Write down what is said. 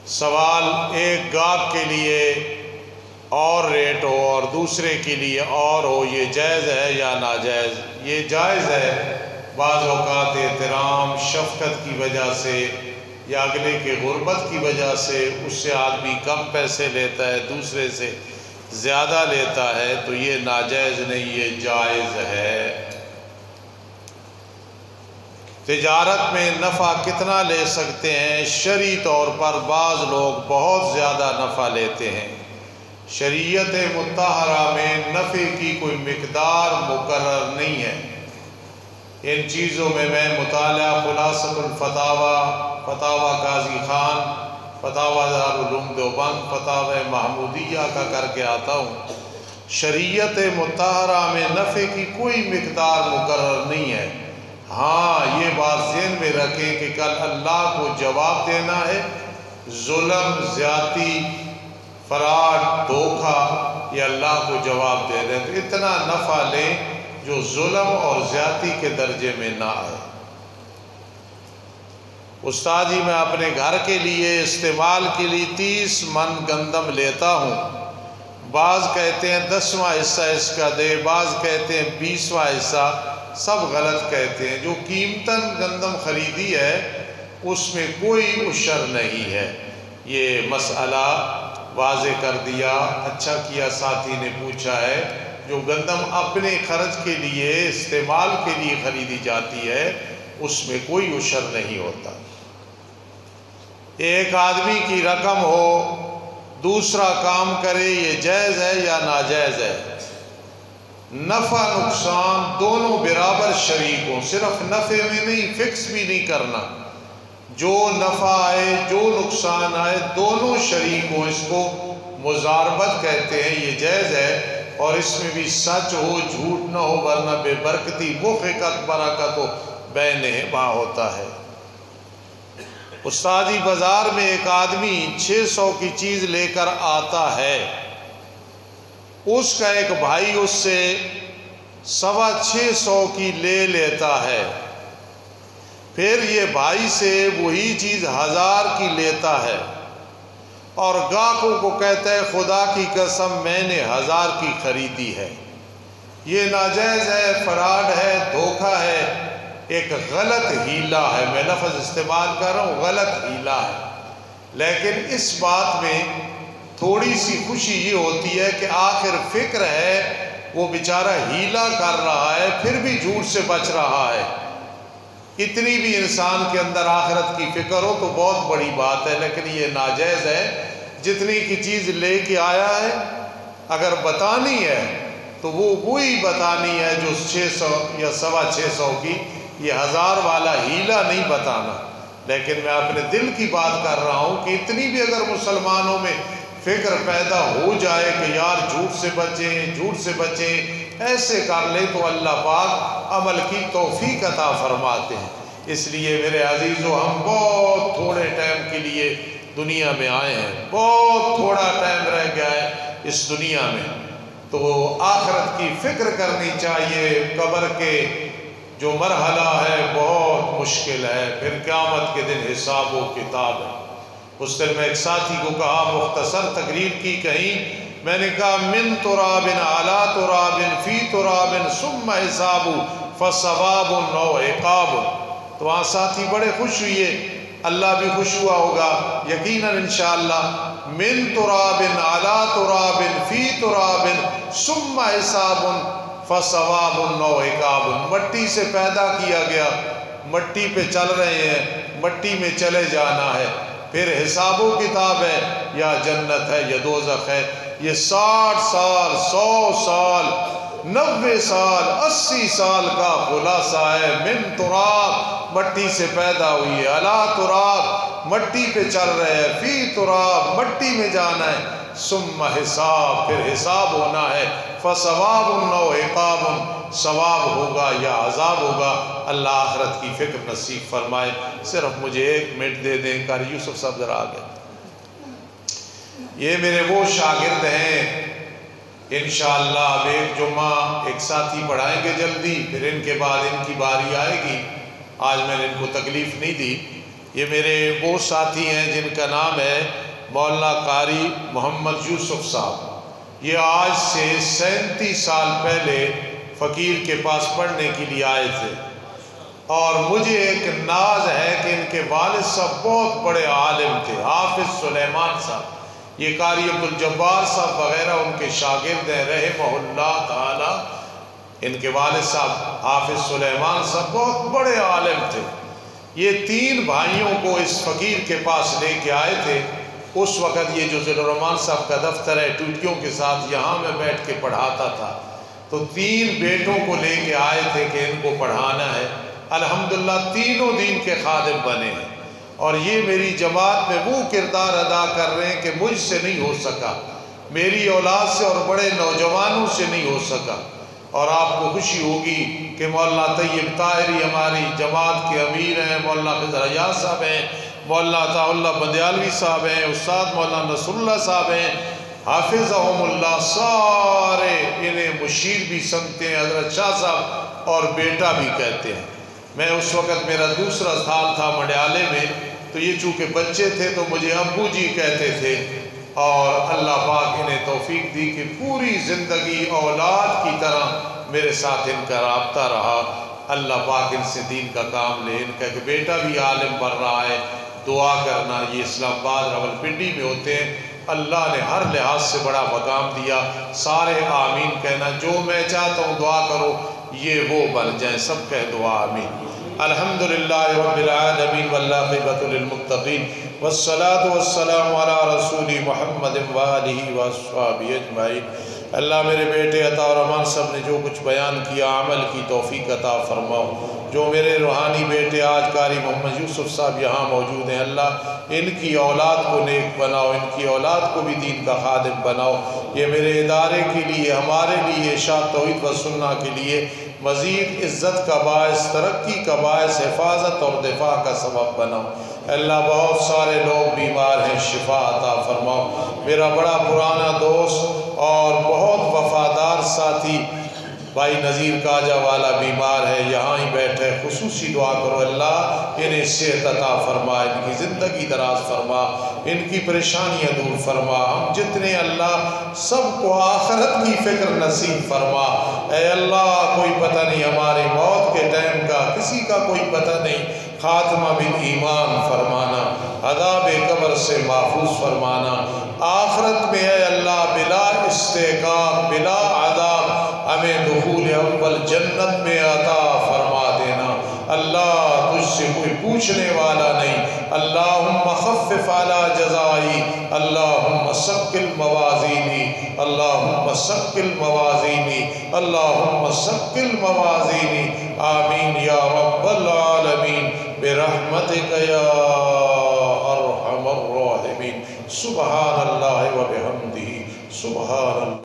سوال ایک گاہک کے لیے اور ریٹ ہو اور دوسرے کے لیے اور ہو، یہ جائز ہے یا ناجائز؟ یہ جائز ہے۔ بعض اوقات احترام، شفقت کی وجہ سے یا اگلے کے غربت کی وجہ سے اس سے آدمی کم پیسے لیتا ہے، دوسرے سے زیادہ لیتا ہے، تو یہ ناجائز نہیں، یہ جائز ہے۔ تجارت میں نفع کتنا لے سکتے ہیں؟ شرعی طور پر بعض لوگ بہت زیادہ نفع لیتے ہیں۔ شریعت مطہرہ میں نفع کی کوئی مقدار مقرر نہیں ہے۔ ان چیزوں میں مطالعہ خلاصۃ الفتاوی، فتاوی قاضی خان، فتاوی دارالعلوم دیوبند، فتاوی محمودیہ کا کر کے آتا ہوں۔ شریعت مطہرہ میں نفع کی کوئی مقدار مقرر نہیں ہے۔ ہاں، یہ بات ذہن میں رکھیں کہ کل اللہ کو جواب دینا ہے۔ ظلم، زیادتی، فراڈ، دھوکہ، یہ اللہ کو جواب دے رہے ہیں، تو اتنا نفع لیں جو ظلم اور زیادتی کے درجے میں نہ آئے۔ استاد جی، میں اپنے گھر کے لیے استعمال کے لیے 30 من گندم لیتا ہوں، بعض کہتے ہیں 10واں حصہ اس کا دے، بعض کہتے ہیں 20واں حصہ، سب غلط کہتے ہیں۔ جو قیمتاً گندم خریدی ہے اس میں کوئی عشر نہیں ہے۔ یہ مسئلہ واضح کر دیا، اچھا کیا ساتھی نے پوچھا ہے۔ جو گندم اپنے خرچ کے لیے، استعمال کے لیے خریدی جاتی ہے اس میں کوئی عشر نہیں ہوتا۔ ایک آدمی کی رقم ہو، دوسرا کام کرے، یہ جائز ہے یا ناجائز ہے؟ نفع نقصان دونوں برابر شریک ہوں، صرف نفع میں نہیں، فکس بھی نہیں کرنا۔ جو نفع آئے، جو نقصان آئے، دونوں شریک ہوں، اس کو مضاربت کہتے ہیں، یہ جائز ہے۔ اور اس میں بھی سچ ہو، جھوٹ نہ ہو، ورنہ بے برکتی، مخقت برکت ہو بینہما ہوتا ہے۔ استادی، بازار میں ایک آدمی 600 کی چیز لے کر آتا ہے، اس کا ایک بھائی اس سے 625 کی لے لیتا ہے، پھر یہ بھائی سے وہی چیز 1000 کی لیتا ہے اور گاہکوں کو کہتا ہے خدا کی قسم میں نے 1000 کی خریدی ہے۔ یہ ناجائز ہے، فراڈ ہے، دھوکہ ہے، ایک غلط ہیلہ ہے۔ میں لفظ استعمال کر رہا ہوں، غلط ہیلہ ہے۔ لیکن اس بات میں تھوڑی سی خوشی یہ ہوتی ہے کہ آخر فکر ہے، وہ بیچارہ ہیلہ کر رہا ہے پھر بھی جھوٹ سے بچ رہا ہے۔ اتنی بھی انسان کے اندر آخرت کی فکر ہو تو بہت بڑی بات ہے، لیکن یہ ناجائز ہے۔ جتنی کی چیز لے کے آیا ہے، اگر بتانی ہے تو وہ وہی بتانی ہے جو 600 یا 625 کی، یہ 1000 والا ہیلہ نہیں بتانا۔ لیکن میں اپنے دل کی بات کر رہا ہوں کہ اتنی بھی اگر مسلمانوں میں فکر پیدا ہو جائے کہ یار جھوٹ سے بچیں، جھوٹ سے بچیں، ایسے کر لیں تو اللہ پاک عمل کی توفیق عطا فرماتے ہیں۔ اس لیے میرے عزیزو، ہم بہت تھوڑے ٹائم کے لیے دنیا میں آئے ہیں، بہت تھوڑا ٹائم رہ گیا ہے اس دنیا میں، تو آخرت کی فکر کرنی چاہیے۔ قبر کے جو مرحلہ ہے بہت مشکل ہے، پھر قیامت کے دن حساب و کتاب ہے۔ اس دن میں ایک ساتھی کو کہا، مختصر تقریر کی کہیں، میں نے کہا من تراب علی تراب فی تراب ثم حساب فثواب و عقاب۔ تو وہاں ساتھی بڑے خوش ہوئے، اللہ بھی خوش ہوا ہوگا یقیناً انشاءاللہ۔ من تراب علی تراب فی تراب ثم حساب فثواب و عقاب۔ مٹی سے پیدا کیا گیا، مٹی پہ چل رہے ہیں، مٹی میں چلے جانا ہے، پھر حساب و کتاب ہے، یا جنت ہے یا دوزخ ہے۔ یہ 60 سال، 100 سال، 90 سال، 80 سال کا خلاصہ ہے۔ من تراب، مٹی سے پیدا ہوئی ہے، علی تراب، مٹی پہ چل رہے ہیں، فی تراب، مٹی میں جانا ہے، ثم حساب، پھر حساب ہونا ہے، فثواب و عقاب، ثواب ہوگا یا عذاب ہوگا۔ اللہ آخرت کی فکر نصیب فرمائے۔ صرف مجھے 1 منٹ دے دیں، قاری یوسف صاحب ذرا آ گئے۔ یہ میرے وہ شاگرد ہیں، انشاءاللہ اب ایک جمعہ ایک ساتھی پڑھائیں گے جلدی، پھر ان کے بعد ان کی باری آئے گی۔ آج میں نے ان کو تکلیف نہیں دی، یہ میرے وہ ساتھی ہیں جن کا نام ہے مولانا قاری محمد یوسف صاحب۔ یہ آج سے 37 سال پہلے فقیر کے پاس پڑھنے کے لیے آئے تھے، اور مجھے ایک ناز ہے کہ ان کے والد صاحب بہت بڑے عالم تھے، حافظ سلیمان صاحب۔ یہ قاری عبدالجبار صاحب وغیرہ ان کے شاگرد ہیں رحمہ اللہ تعالی۔ ان کے والد صاحب حافظ سلیمان صاحب بہت بڑے عالم تھے۔ یہ 3 بھائیوں کو اس فقیر کے پاس لے کے آئے تھے۔ اس وقت یہ جو ذیل الرحمان صاحب کا دفتر ہے ٹوٹیوں کے ساتھ، یہاں میں بیٹھ کے پڑھاتا تھا، تو 3 بیٹوں کو لے کے آئے تھے کہ ان کو پڑھانا ہے۔ الحمدللہ تینوں دین کے خادم بنے ہیں، اور یہ میری جماعت میں وہ کردار ادا کر رہے ہیں کہ مجھ سے نہیں ہو سکا، میری اولاد سے اور بڑے نوجوانوں سے نہیں ہو سکا۔ اور آپ کو خوشی ہوگی کہ مولانا طیب طاہری ہماری جماعت کے امیر ہیں، مولانا خضر حیات صاحب ہیں، مولانا عطا اللہ بندیالوی صاحب ہیں، استاد مولانا نصر اللہ صاحب ہیں، حافظہم اللہ، سارے انہیں مشیر بھی سمجھتے ہیں، حضرت شاہ صاحب، اور بیٹا بھی کہتے ہیں۔ میں اس وقت میرا دوسرا سال تھا مڈیالے میں، تو یہ چونکہ بچے تھے تو مجھے ابو جی کہتے تھے، اور اللہ پاک انہیں توفیق دی کہ پوری زندگی اولاد کی طرح میرے ساتھ ان کا رابطہ رہا۔ اللہ پاک ان سے دین کا کام لے۔ ان کا کہ بیٹا بھی عالم بن رہا ہے، دعا کرنا۔ یہ اسلام آباد راولپنڈی میں ہوتے ہیں، اللہ نے ہر لحاظ سے بڑا مقام دیا۔ سارے آمین کہنا، جو میں چاہتا ہوں دعا کرو یہ وہ بن جائیں، سب کہہ دعا آمین۔ الحمدللہ رب العالمین والعاقبۃ للمتقین والصلاة والسلام علی رسول محمد وآلہ وصحبہ اجمعین۔ اللہ میرے بیٹے عطا الرحمان صاحب نے جو کچھ بیان کیا عمل کی توفیق عطا فرماؤ۔ جو میرے روحانی بیٹے آج قاری محمد یوسف صاحب یہاں موجود ہیں، اللہ ان کی اولاد کو نیک بناؤ، ان کی اولاد کو بھی دین کا خادم بناؤ۔ یہ میرے ادارے کے لیے، ہمارے لیے، اشاعت توحید و سنہ کے لیے مزید عزت کا باعث، ترقی کا باعث، حفاظت اور دفاع کا سبب بناؤ۔ اللہ بہت سارے لوگ بیمار ہیں، شفا عطا فرماؤ۔ میرا بڑا پرانا دوست اور بہت وفادار ساتھی بھائی نذیر کاجہ والا بیمار ہے، یہاں ہی بیٹھے، خصوصی دعا کرو اللہ انہیں صحت عطا فرما، ان کی زندگی دراز فرما، ان کی پریشانیاں دور فرما۔ ہم جتنے اللہ سب کو آخرت کی فکر نصیب فرما۔ اے اللہ کوئی پتہ نہیں ہمارے موت کے ٹائم کا، کسی کا کوئی پتہ نہیں، خاتمہ بالایمان فرمانا، عذاب قبر سے محفوظ فرمانا، آخرت میں اے اللہ بلا استحقاق، بلا عذاب ہمیں دخول اول جنت میں عطا فرما دینا۔ اللہ تجھ سے کوئی پوچھنے والا نہیں۔ اللہم خفف علی جزائی، اللہم ثقل موازینی، اللہم ثقل موازینی، اللہم ثقل موازینی، آمین یا رب العالمین برحمتک یا ارحم الراحمین۔ سبحان اللہ و بحمدہ، سبحان اللہ۔